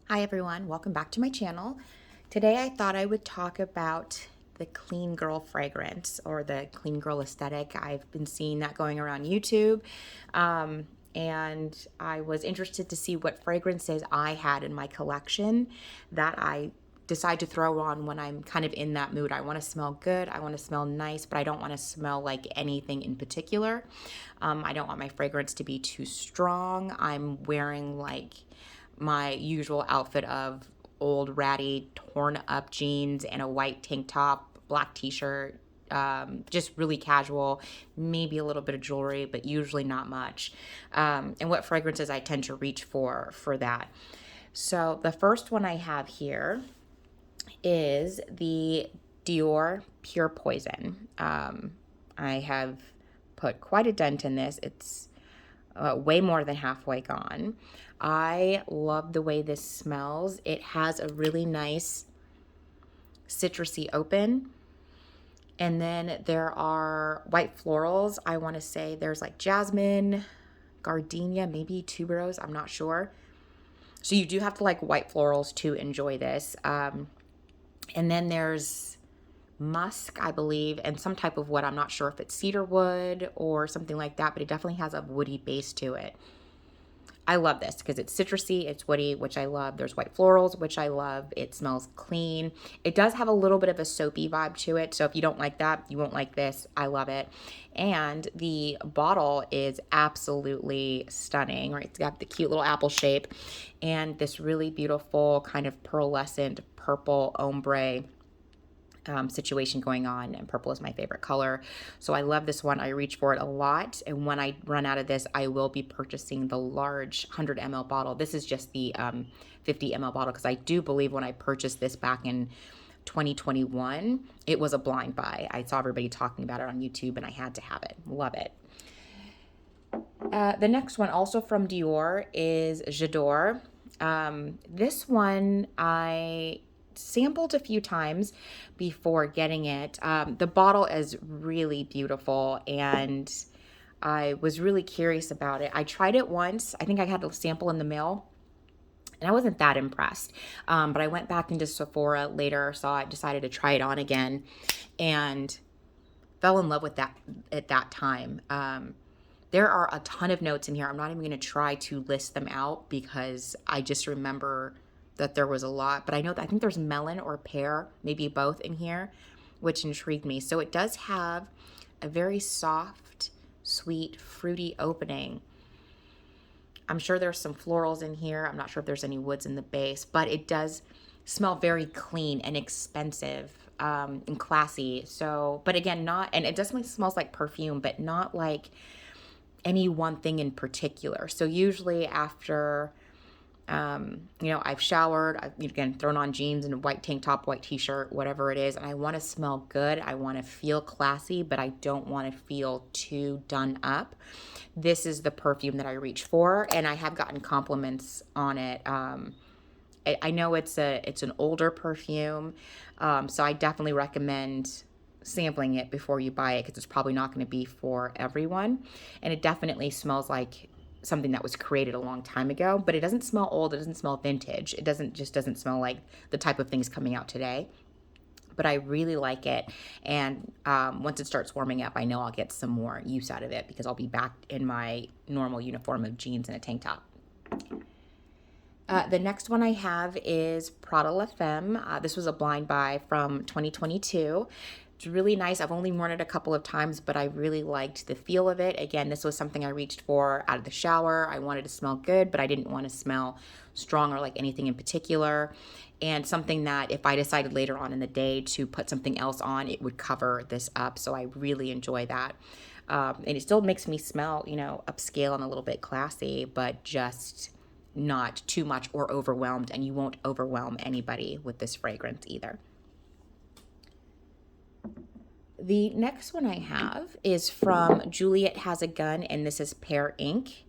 Hi everyone, welcome back to my channel. Today I thought I would talk about the clean girl fragrance or the clean girl aesthetic. I've been seeing that going around YouTube, and I was interested to see what fragrances I had in my collection that I decide to throw on when I'm kind of in that mood. I want to smell good, I want to smell nice, but I don't want to smell like anything in particular. I don't want my fragrance to be too strong. I'm wearing like my usual outfit of old ratty torn up jeans and a white tank top, black t-shirt, just really casual, maybe a little bit of jewelry, but usually not much. And what fragrances I tend to reach for that. So the first one I have here is the Dior Pure Poison. I have put quite a dent in this. It's way more than halfway gone. I love the way this smells. It has a really nice citrusy open. And then there are white florals. I want to say there's like jasmine, gardenia, maybe tuberose. I'm not sure. So you do have to like white florals to enjoy this. And then there's musk, I believe, and some type of wood. I'm not sure if it's cedar wood or something like that, but it definitely has a woody base to it. I love this because it's citrusy, it's woody, which I love. There's white florals, which I love. It smells clean. It does have a little bit of a soapy vibe to it. So if you don't like that, you won't like this. I love it. And the bottle is absolutely stunning, right? It's got the cute little apple shape and this really beautiful kind of pearlescent purple ombre situation going on, and purple is my favorite color. So I love this one. I reach for it a lot, and when I run out of this, I will be purchasing the large 100 ml bottle. This is just the 50 ml bottle because I do believe when I purchased this back in 2021, it was a blind buy. I saw everybody talking about it on YouTube and I had to have it. Love it. The next one, also from Dior, is J'Adore. This one I sampled a few times before getting it. The bottle is really beautiful and I was really curious about it. I tried it once. I think I had a sample in the mail and I wasn't that impressed. But I went back into Sephora later, saw it, decided to try it on again and fell in love with that at that time. There are a ton of notes in here. I'm not even going to try to list them out because I just remember that there was a lot, but I think there's melon or pear, maybe both in here, which intrigued me. So it does have a very soft, sweet, fruity opening. I'm sure there's some florals in here. I'm not sure if there's any woods in the base, but it does smell very clean and expensive, and classy. So, but again, not, and it definitely smells like perfume, but not like any one thing in particular. So usually after I've showered, I've again thrown on jeans and a white tank top, white t-shirt, whatever it is, and I want to smell good. I want to feel classy, but I don't want to feel too done up. This is the perfume that I reach for, and I have gotten compliments on it. I know it's an older perfume, so I definitely recommend sampling it before you buy it because it's probably not going to be for everyone, and it definitely smells like something that was created a long time ago, but it doesn't smell old. It doesn't smell vintage. It doesn't smell like the type of things coming out today, but I really like it. And once it starts warming up, I know I'll get some more use out of it because I'll be back in my normal uniform of jeans and a tank top. The next one I have is Prada La Femme. This was a blind buy from 2022. It's really nice. I've only worn it a couple of times, but I really liked the feel of it. Again, this was something I reached for out of the shower. I wanted to smell good, but I didn't want to smell strong or like anything in particular. And something that if I decided later on in the day to put something else on, it would cover this up. So I really enjoy that. And it still makes me smell, upscale and a little bit classy, but just not too much or overwhelmed. And you won't overwhelm anybody with this fragrance either. The next one I have is from Juliette Has a Gun, and this is Pear Ink.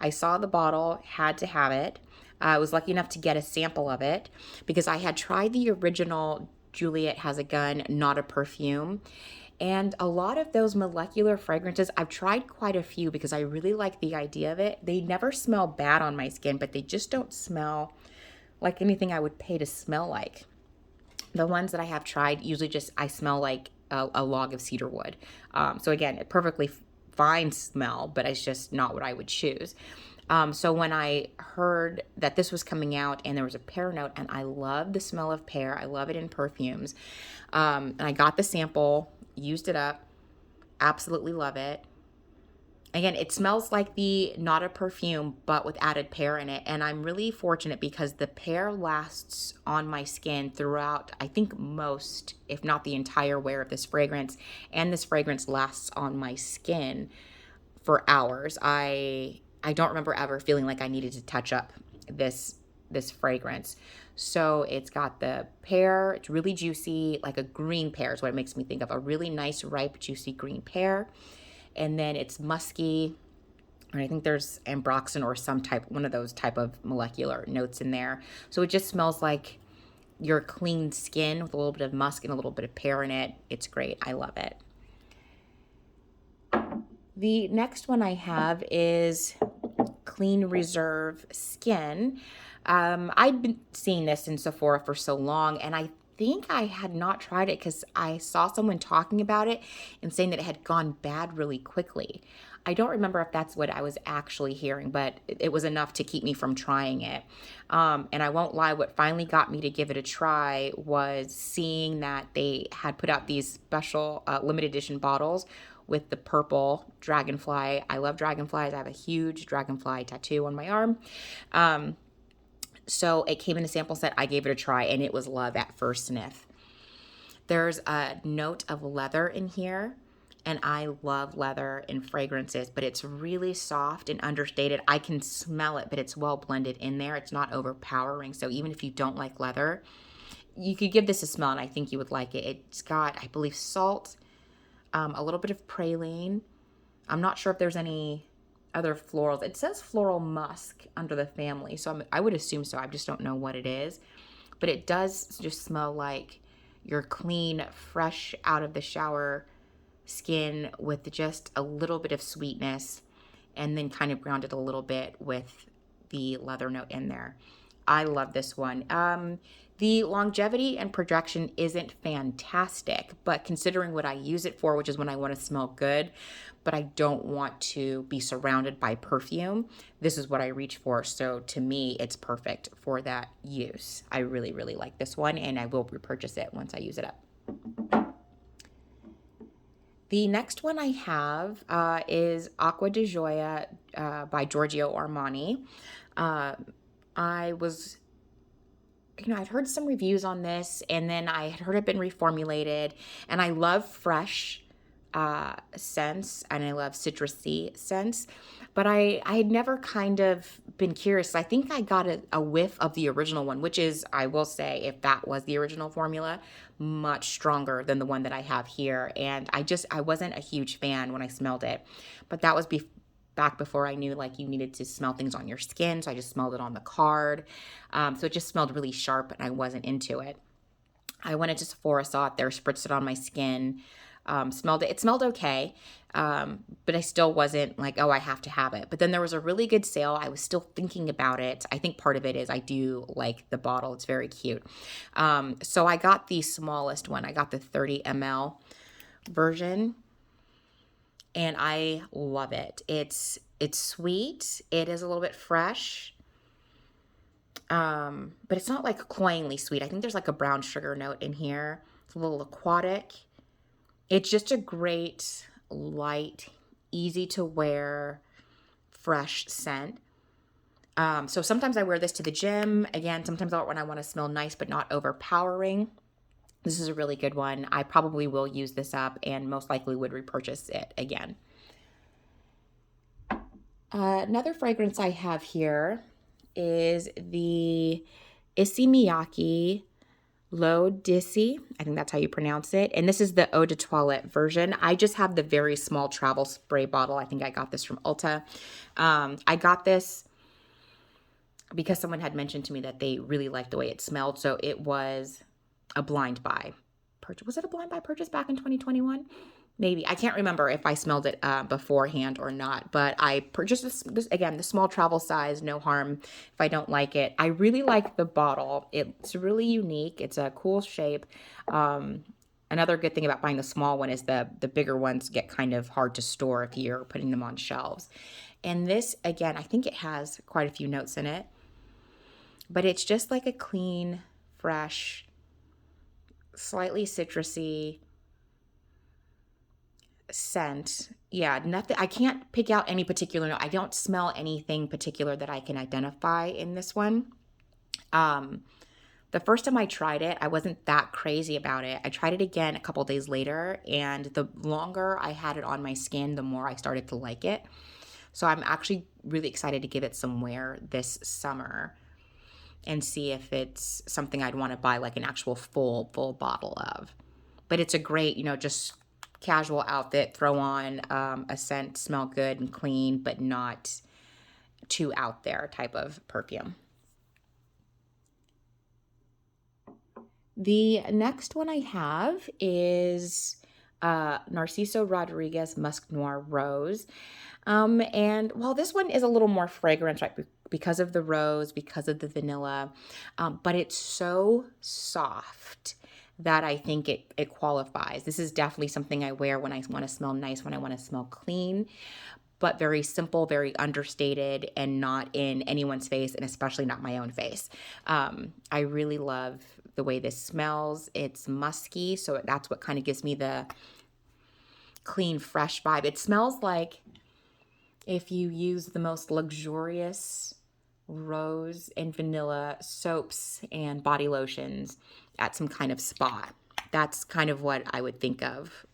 I saw the bottle, had to have it. I was lucky enough to get a sample of it because I had tried the original Juliette Has a Gun, not a perfume. And a lot of those molecular fragrances, I've tried quite a few because I really like the idea of it. They never smell bad on my skin, but they just don't smell like anything I would pay to smell like. The ones that I have tried usually just, I smell like a log of cedar wood. So again, a perfectly fine smell, but it's just not what I would choose. So when I heard that this was coming out and there was a pear note, and I love the smell of pear, I love it in perfumes. And I got the sample, used it up, absolutely love it. Again, it smells like not a perfume, but with added pear in it. And I'm really fortunate because the pear lasts on my skin throughout, I think most, if not the entire wear of this fragrance. And this fragrance lasts on my skin for hours. I don't remember ever feeling like I needed to touch up this fragrance. So it's got the pear, it's really juicy, like a green pear is what it makes me think of. A really nice, ripe, juicy green pear. And then it's musky, and I think there's ambroxan or one of those type of molecular notes in there. So it just smells like your clean skin with a little bit of musk and a little bit of pear in it. It's great. I love it. The next one I have is Clean Reserve Skin. I'd been seeing this in Sephora for so long, and I think I had not tried it because I saw someone talking about it and saying that it had gone bad really quickly. I don't remember if that's what I was actually hearing, but it was enough to keep me from trying it. And I won't lie, what finally got me to give it a try was seeing that they had put out these special limited edition bottles with the purple dragonfly. I love dragonflies. I have a huge dragonfly tattoo on my arm. So it came in a sample set. I gave it a try, and it was love at first sniff. There's a note of leather in here, and I love leather in fragrances, but it's really soft and understated. I can smell it, but it's well blended in there. It's not overpowering. So even if you don't like leather, you could give this a smell, and I think you would like it. It's got, I believe, salt, a little bit of praline. I'm not sure if there's any other florals. It says floral musk under the family, so I would assume so. I just don't know what it is, but it does just smell like your clean, fresh out of the shower skin with just a little bit of sweetness, and then kind of grounded a little bit with the leather note in there. I love this one. The longevity and projection isn't fantastic, but considering what I use it for, which is when I want to smell good, but I don't want to be surrounded by perfume, this is what I reach for. So to me, it's perfect for that use. I really, really like this one, and I will repurchase it once I use it up. The next one I have is Acqua di Gioia by Giorgio Armani. I'd heard some reviews on this, and then I had heard it been reformulated, and I love fresh scents, and I love citrusy scents, but I had never kind of been curious. I think I got a whiff of the original one, which is, I will say, if that was the original formula, much stronger than the one that I have here, and I wasn't a huge fan when I smelled it, but that was back before I knew like you needed to smell things on your skin. So I just smelled it on the card. So it just smelled really sharp, and I wasn't into it. I went into Sephora, saw it there, spritzed it on my skin, smelled it. It smelled okay, but I still wasn't like, oh, I have to have it. But then there was a really good sale. I was still thinking about it. I think part of it is I do like the bottle. It's very cute. So I got the smallest one. I got the 30 ml version, and I love it. It's sweet. It is a little bit fresh, but it's not like cloyingly sweet. I think there's like a brown sugar note in here. It's a little aquatic. It's just a great, light, easy to wear, fresh scent. So sometimes I wear this to the gym. Again, sometimes when I want to smell nice but not overpowering. This is a really good one. I probably will use this up and most likely would repurchase it again. Another fragrance I have here is the Issey Miyaki Low Dizzy. I think that's how you pronounce it. And this is the Eau de Toilette version. I just have the very small travel spray bottle. I think I got this from Ulta. I got this because someone had mentioned to me that they really liked the way it smelled. So it was a blind buy purchase. Was it a blind buy purchase back in 2021? maybe. I can't remember if I smelled it beforehand or not, but I purchased this again, the small travel size, no harm if I don't like it. I really like the bottle. It's really unique. It's a cool shape. Another good thing about buying the small one is the bigger ones get kind of hard to store if you're putting them on shelves. And this, again, I think it has quite a few notes in it, but it's just like a clean, fresh, slightly citrusy scent. Yeah, nothing. I can't pick out any particular note. I don't smell anything particular that I can identify in this one. Um, the first time I tried it, I wasn't that crazy about it. I tried it again a couple days later, and the longer I had it on my skin, the more I started to like it. So I'm actually really excited to give it some wear this summer and see if it's something I'd want to buy like an actual full bottle of. But it's a great, just casual outfit, throw on a scent, smell good and clean, but not too out there type of perfume. The next one I have is Narciso Rodriguez Musk Noir Rose. And while this one is a little more fragrance, right, because of the rose, because of the vanilla, but it's so soft that I think it qualifies. This is definitely something I wear when I want to smell nice, when I want to smell clean, but very simple, very understated, and not in anyone's face, and especially not my own face. I really love the way this smells. It's musky, so that's what kind of gives me the clean, fresh vibe. It smells like if you use the most luxurious rose and vanilla soaps and body lotions at some kind of spa. That's kind of what I would think of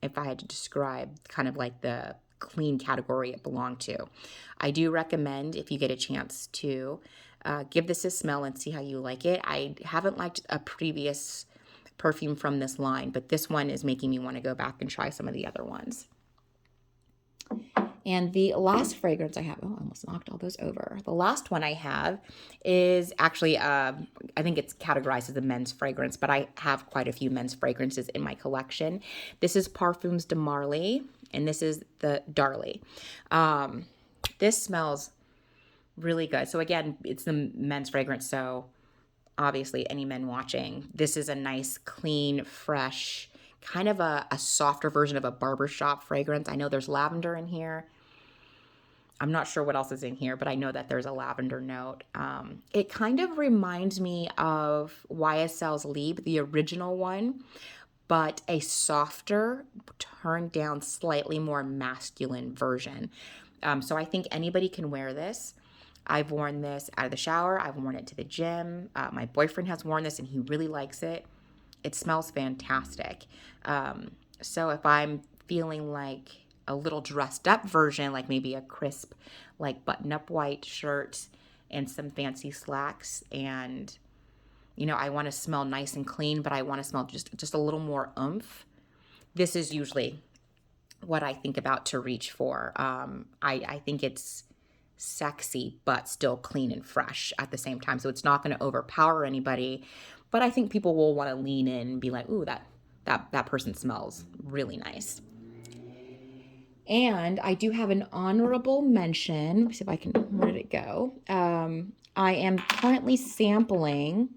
if I had to describe kind of like the clean category it belonged to. I do recommend, if you get a chance, to give this a smell and see how you like it. I haven't liked a previous perfume from this line, but this one is making me want to go back and try some of the other ones. And the last fragrance I have, I almost knocked all those over. The last one I have is actually, I think it's categorized as a men's fragrance, but I have quite a few men's fragrances in my collection. This is Parfums de Marly, and this is the Darley. This smells really good. So again, it's the men's fragrance, so obviously any men watching, this is a nice, clean, fresh, kind of a softer version of a barbershop fragrance. I know there's lavender in here. I'm not sure what else is in here, but I know that there's a lavender note. It kind of reminds me of YSL's Lieb, the original one, but a softer, turned down, slightly more masculine version. So I think anybody can wear this. I've worn this out of the shower. I've worn it to the gym. My boyfriend has worn this and he really likes it. It smells fantastic. So if I'm feeling like a little dressed up version, like maybe a crisp, like button up white shirt and some fancy slacks, and I want to smell nice and clean, but I want to smell just a little more oomph, this is usually what I think about to reach for. I think it's sexy, but still clean and fresh at the same time. So it's not going to overpower anybody, but I think people will want to lean in and be like, ooh, that person smells really nice. And I do have an honorable mention. Let me see if I can, where did it go? I am currently sampling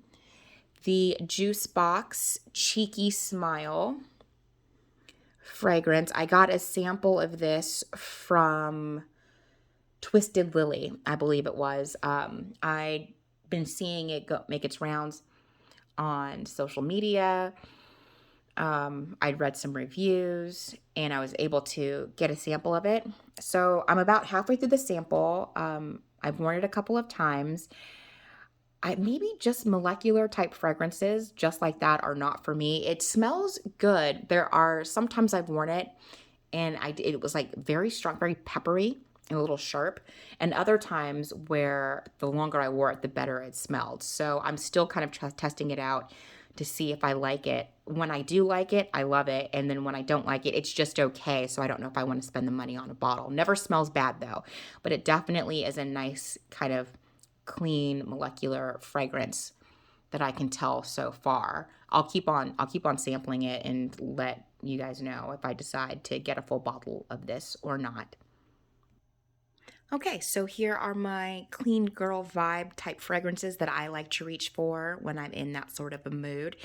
the Juice Box Cheeky Smile fragrance. I got a sample of this from Twisted Lily, I believe it was. I'd been seeing it make its rounds on social media. I'd read some reviews and I was able to get a sample of it. So I'm about halfway through the sample. I've worn it a couple of times. Maybe just molecular type fragrances just like that are not for me. It smells good. There are sometimes I've worn it and it was like very strong, very peppery and a little sharp, and other times where the longer I wore it, the better it smelled. So I'm still kind of testing it out to see if I like it. When I do like it, I love it. And then when I don't like it, it's just okay. So I don't know if I want to spend the money on a bottle. Never smells bad though, but it definitely is a nice kind of clean molecular fragrance that I can tell so far. I'll keep on sampling it and let you guys know if I decide to get a full bottle of this or not. Okay, so here are my clean girl vibe type fragrances that I like to reach for when I'm in that sort of a mood.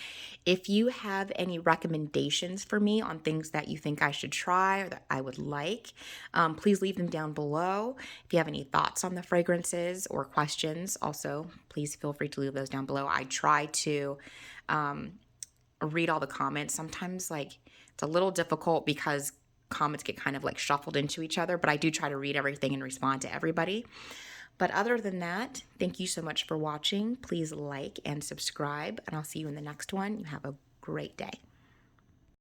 If you have any recommendations for me on things that you think I should try or that I would like, please leave them down below. If you have any thoughts on the fragrances or questions, also, please feel free to leave those down below. I try to read all the comments. Sometimes, like, it's a little difficult because comments get kind of like shuffled into each other, but I do try to read everything and respond to everybody. But other than that, thank you so much for watching. Please like and subscribe, and I'll see you in the next one. You have a great day.